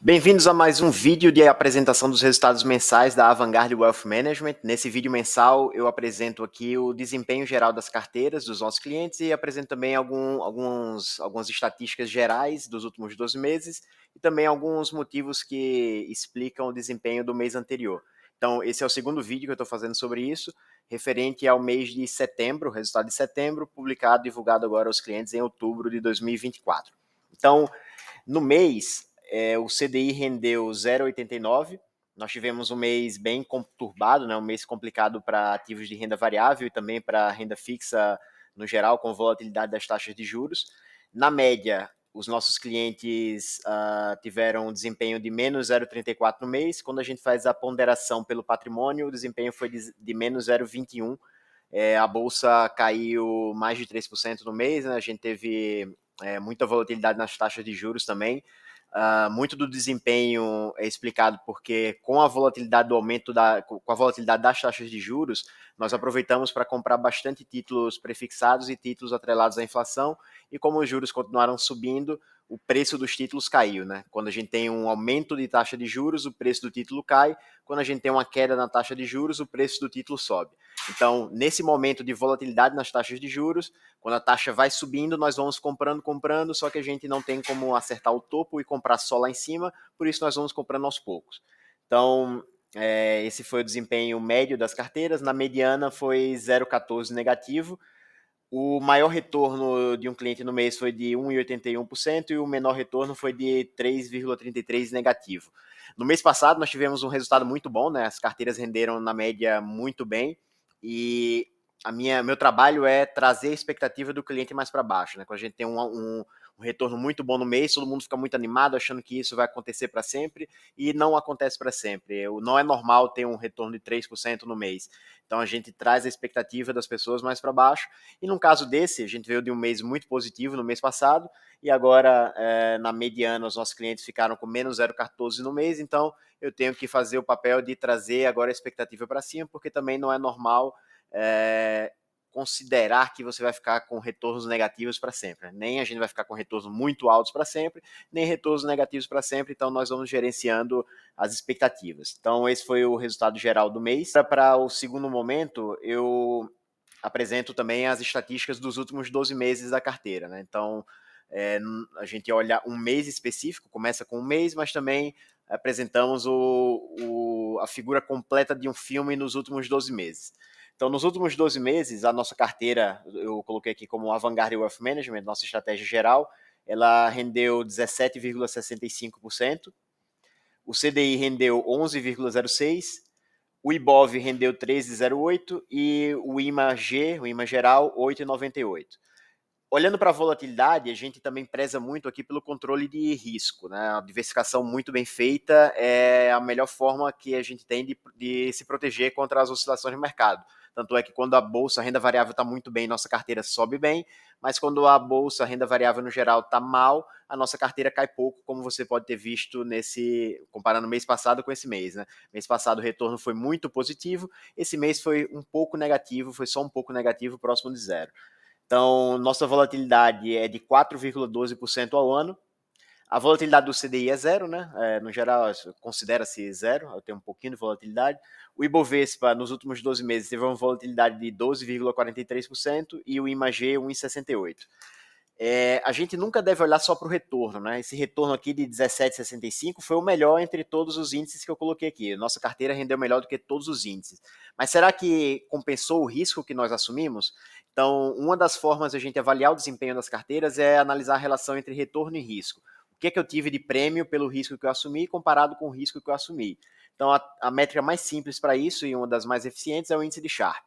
Bem-vindos a mais um vídeo de apresentação dos resultados mensais da Avantgarde Wealth Management. Nesse vídeo mensal, eu apresento aqui o desempenho geral das carteiras dos nossos clientes e apresento também algumas estatísticas gerais dos últimos 12 meses e também alguns motivos que explicam o desempenho do mês anterior. Então, esse é o segundo vídeo que eu estou fazendo sobre isso, referente ao mês de setembro, o resultado de setembro, publicado e divulgado agora aos clientes em outubro de 2024. Então, no mês, o CDI rendeu 0,89. Nós tivemos um mês bem conturbado, né? Um mês complicado para ativos de renda variável e também para renda fixa no geral, com volatilidade das taxas de juros. Na média, os nossos clientes tiveram um desempenho de menos 0,34 no mês. Quando a gente faz a ponderação pelo patrimônio, o desempenho foi de menos 0,21. A bolsa caiu mais de 3% no mês, né? A gente teve muita volatilidade nas taxas de juros também. Muito do desempenho é explicado porque com a volatilidade do aumento com a volatilidade das taxas de juros, nós aproveitamos para comprar bastante títulos prefixados e títulos atrelados à inflação, e como os juros continuaram subindo, o preço dos títulos caiu, né? Quando a gente tem um aumento de taxa de juros, o preço do título cai. Quando a gente tem uma queda na taxa de juros, o preço do título sobe. Então, nesse momento de volatilidade nas taxas de juros, quando a taxa vai subindo, nós vamos comprando, só que a gente não tem como acertar o topo e comprar só lá em cima, por isso nós vamos comprando aos poucos. Então, esse foi o desempenho médio das carteiras. Na mediana foi 0,14 negativo. O maior retorno de um cliente no mês foi de 1,81% e o menor retorno foi de 3,33% negativo. No mês passado, nós tivemos um resultado muito bom, né? As carteiras renderam na média muito bem, e meu trabalho é trazer a expectativa do cliente mais para baixo, né? Quando a gente tem um retorno muito bom no mês, todo mundo fica muito animado, achando que isso vai acontecer para sempre, e não acontece para sempre. Não é normal ter um retorno de 3% no mês. Então a gente traz a expectativa das pessoas mais para baixo, e num caso desse, a gente veio de um mês muito positivo no mês passado, e agora, na mediana, os nossos clientes ficaram com menos 0,14 no mês, então eu tenho que fazer o papel de trazer agora a expectativa para cima, porque também não é normal considerar que você vai ficar com retornos negativos para sempre. Nem a gente vai ficar com retornos muito altos para sempre, nem retornos negativos para sempre, então nós vamos gerenciando as expectativas. Então esse foi o resultado geral do mês. Para o segundo momento, eu apresento também as estatísticas dos últimos 12 meses da carteira, né? Então, a gente olha um mês específico, começa com um mês, mas também apresentamos a figura completa de um filme nos últimos 12 meses. Então, nos últimos 12 meses, a nossa carteira, eu coloquei aqui como Avantgarde Wealth Management, nossa estratégia geral, ela rendeu 17,65%, o CDI rendeu 11,06%, o IBOV rendeu 13,08 e o IMA-G, o IMA geral, 8,98. Olhando para a volatilidade, a gente também preza muito aqui pelo controle de risco, né? A diversificação muito bem feita é a melhor forma que a gente tem de se proteger contra as oscilações do mercado. Tanto é que quando a bolsa a renda variável está muito bem, nossa carteira sobe bem, mas quando a bolsa a renda variável no geral está mal, a nossa carteira cai pouco, como você pode ter visto comparando o mês passado com esse mês, né? Mês passado o retorno foi muito positivo, esse mês foi um pouco negativo, foi só um pouco negativo, próximo de zero. Então, nossa volatilidade é de 4,12% ao ano. A volatilidade do CDI é zero, né? No geral, considera-se zero, eu tenho um pouquinho de volatilidade. O Ibovespa, nos últimos 12 meses, teve uma volatilidade de 12,43% e o IMAG 1,68%. A gente nunca deve olhar só para o retorno, né? Esse retorno aqui de 17,65 foi o melhor entre todos os índices que eu coloquei aqui. Nossa carteira rendeu melhor do que todos os índices. Mas será que compensou o risco que nós assumimos? Então, uma das formas de a gente avaliar o desempenho das carteiras é analisar a relação entre retorno e risco. O que é que eu tive de prêmio pelo risco que eu assumi comparado com o risco que eu assumi? Então, a métrica mais simples para isso e uma das mais eficientes é o índice de Sharpe.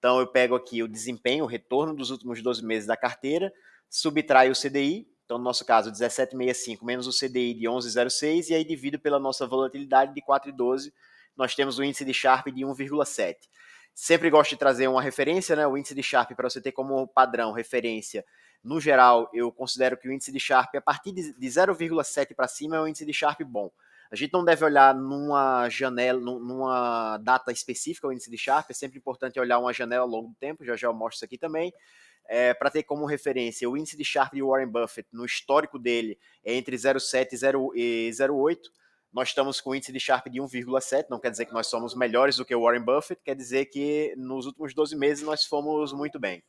Então, eu pego aqui o desempenho, o retorno dos últimos 12 meses da carteira, subtrai o CDI, então no nosso caso 17,65 menos o CDI de 11,06, e aí divido pela nossa volatilidade de 4,12, nós temos o índice de Sharpe de 1,7. Sempre gosto de trazer uma referência, né? O índice de Sharpe, para você ter como padrão, referência, no geral, eu considero que o índice de Sharpe, a partir de 0,7 para cima, é um índice de Sharpe bom. A gente não deve olhar numa janela, numa data específica o índice de Sharpe, é sempre importante olhar uma janela ao longo do tempo, já eu mostro isso aqui também. para ter como referência o índice de Sharpe de Warren Buffett, no histórico dele, é entre 0,7 e 0,8. Nós estamos com o índice de Sharpe de 1,7, não quer dizer que nós somos melhores do que o Warren Buffett, quer dizer que nos últimos 12 meses nós fomos muito bem.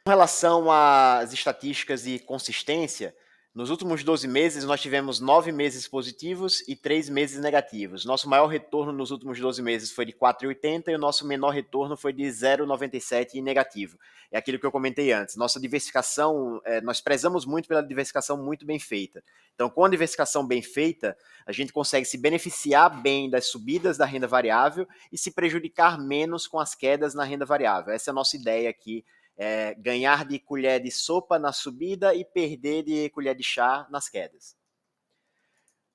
Com relação às estatísticas e consistência, nos últimos 12 meses nós tivemos 9 meses positivos e 3 meses negativos. Nosso maior retorno nos últimos 12 meses foi de 4,80 e o nosso menor retorno foi de 0,97 e negativo. É aquilo que eu comentei antes. Nossa diversificação, nós prezamos muito pela diversificação muito bem feita. Então, com a diversificação bem feita, a gente consegue se beneficiar bem das subidas da renda variável e se prejudicar menos com as quedas na renda variável. Essa é a nossa ideia aqui. Ganhar de colher de sopa na subida e perder de colher de chá nas quedas.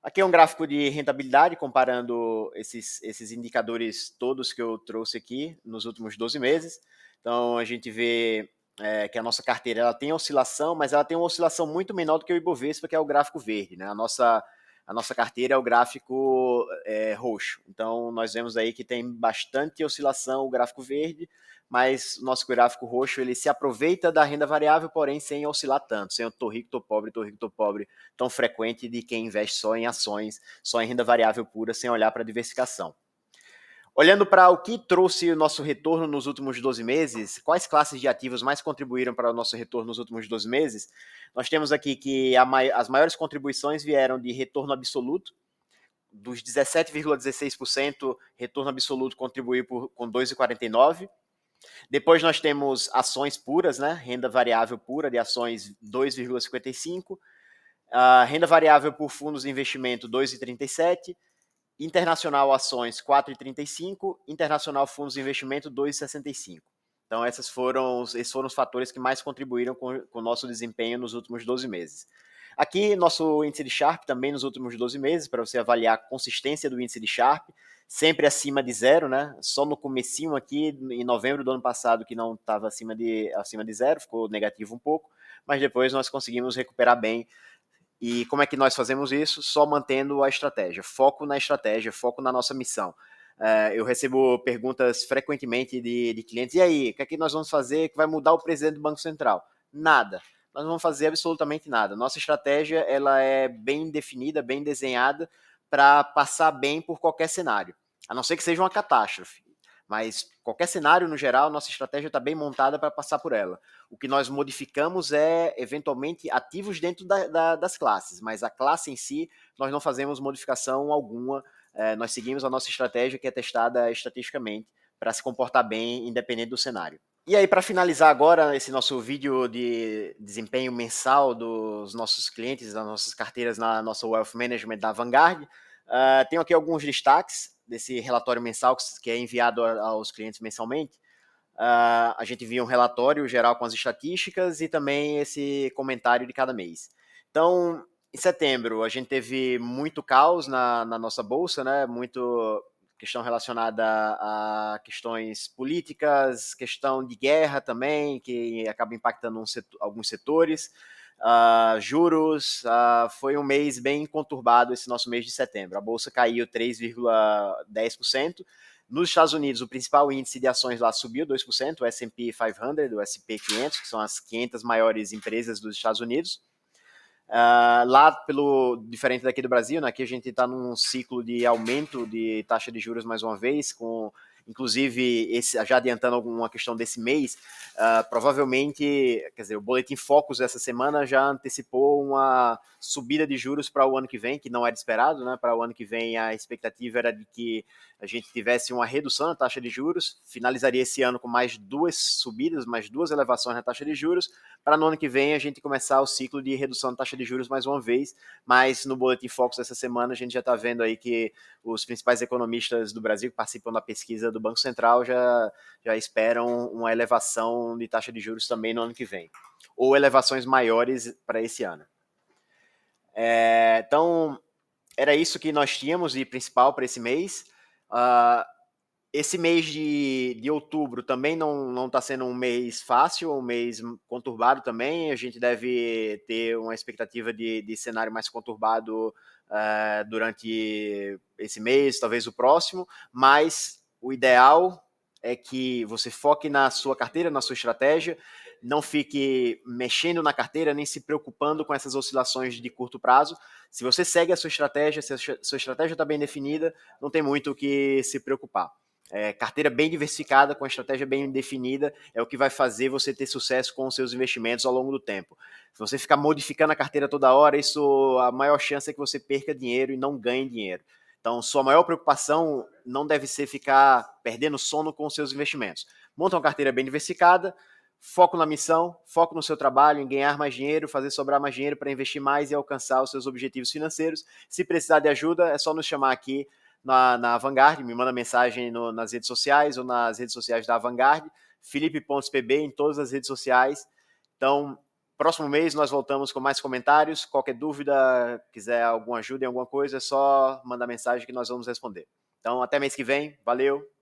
Aqui é um gráfico de rentabilidade comparando esses indicadores todos que eu trouxe aqui nos últimos 12 meses. Então a gente vê que a nossa carteira ela tem oscilação, mas ela tem uma oscilação muito menor do que o Ibovespa, que é o gráfico verde, né? A nossa carteira é o gráfico roxo. Então nós vemos aí que tem bastante oscilação o gráfico verde, mas o nosso gráfico roxo ele se aproveita da renda variável, porém sem oscilar tanto, sem o tô rico, tô pobre tão frequente de quem investe só em ações, só em renda variável pura, sem olhar para a diversificação. Olhando para o que trouxe o nosso retorno nos últimos 12 meses, quais classes de ativos mais contribuíram para o nosso retorno nos últimos 12 meses, nós temos aqui que as maiores contribuições vieram de retorno absoluto. Dos 17,16%, retorno absoluto contribuiu com 2,49%. Depois nós temos ações puras, né? Renda variável pura de ações 2,55%. Renda variável por fundos de investimento 2,37%. Internacional ações 4,35%. Internacional fundos de investimento 2,65%. Então esses foram os fatores que mais contribuíram com o nosso desempenho nos últimos 12 meses. Aqui, nosso índice de Sharpe também nos últimos 12 meses, para você avaliar a consistência do índice de Sharpe, sempre acima de zero, né? Só no comecinho aqui, em novembro do ano passado, que não estava acima de zero, ficou negativo um pouco, mas depois nós conseguimos recuperar bem. E como é que nós fazemos isso? Só mantendo a estratégia, foco na estratégia, foco na nossa missão. Eu recebo perguntas frequentemente de clientes, e aí, o que é que nós vamos fazer que vai mudar o presidente do Banco Central? Nada. Nós não vamos fazer absolutamente nada. Nossa estratégia ela é bem definida, bem desenhada para passar bem por qualquer cenário, a não ser que seja uma catástrofe. Mas qualquer cenário, no geral, nossa estratégia está bem montada para passar por ela. O que nós modificamos é, eventualmente, ativos dentro das classes, mas a classe em si, nós não fazemos modificação alguma. Nós seguimos a nossa estratégia, que é testada estatisticamente, para se comportar bem, independente do cenário. E aí, para finalizar agora esse nosso vídeo de desempenho mensal dos nossos clientes, das nossas carteiras na nossa Wealth Management da Vanguard, tenho aqui alguns destaques desse relatório mensal que é enviado aos clientes mensalmente. A gente envia um relatório geral com as estatísticas e também esse comentário de cada mês. Então, em setembro, a gente teve muito caos na nossa bolsa, né? Muito questão relacionada a questões políticas, questão de guerra também, que acaba impactando alguns setores. Juros, foi um mês bem conturbado esse nosso mês de setembro. A bolsa caiu 3,10%. Nos Estados Unidos, o principal índice de ações lá subiu 2%, o S&P 500, o S&P 500, que são as 500 maiores empresas dos Estados Unidos. Lá, diferente daqui do Brasil, né, aqui a gente está num ciclo de aumento de taxa de juros mais uma vez, com inclusive, já adiantando alguma questão desse mês, provavelmente, quer dizer, o Boletim Focus essa semana já antecipou uma subida de juros para o ano que vem, que não era esperado, né? Para o ano que vem a expectativa era de que a gente tivesse uma redução na taxa de juros, finalizaria esse ano com mais duas subidas, mais duas elevações na taxa de juros, para no ano que vem a gente começar o ciclo de redução da taxa de juros mais uma vez, mas no Boletim Focus essa semana a gente já está vendo aí que os principais economistas do Brasil que participam da pesquisa do Banco Central já esperam uma elevação de taxa de juros também no ano que vem, ou elevações maiores para esse ano. Então, era isso que nós tínhamos de principal para esse mês. Esse mês de outubro também não está sendo um mês fácil, um mês conturbado também. A gente deve ter uma expectativa de cenário mais conturbado durante esse mês, talvez o próximo, mas o ideal é que você foque na sua carteira, na sua estratégia, não fique mexendo na carteira, nem se preocupando com essas oscilações de curto prazo. Se você segue a sua estratégia, se a sua estratégia está bem definida, não tem muito o que se preocupar. Carteira bem diversificada, com a estratégia bem definida, é o que vai fazer você ter sucesso com os seus investimentos ao longo do tempo. Se você ficar modificando a carteira toda hora, a maior chance é que você perca dinheiro e não ganhe dinheiro. Então, sua maior preocupação não deve ser ficar perdendo sono com os seus investimentos. Monta uma carteira bem diversificada, foco na missão, foco no seu trabalho, em ganhar mais dinheiro, fazer sobrar mais dinheiro para investir mais e alcançar os seus objetivos financeiros. Se precisar de ajuda, é só nos chamar aqui na Vanguard, me manda mensagem nas redes sociais ou nas redes sociais da Vanguard, Felipe.pb em todas as redes sociais. Então, próximo mês nós voltamos com mais comentários. Qualquer dúvida, quiser alguma ajuda em alguma coisa, é só mandar mensagem que nós vamos responder. Então, até mês que vem. Valeu!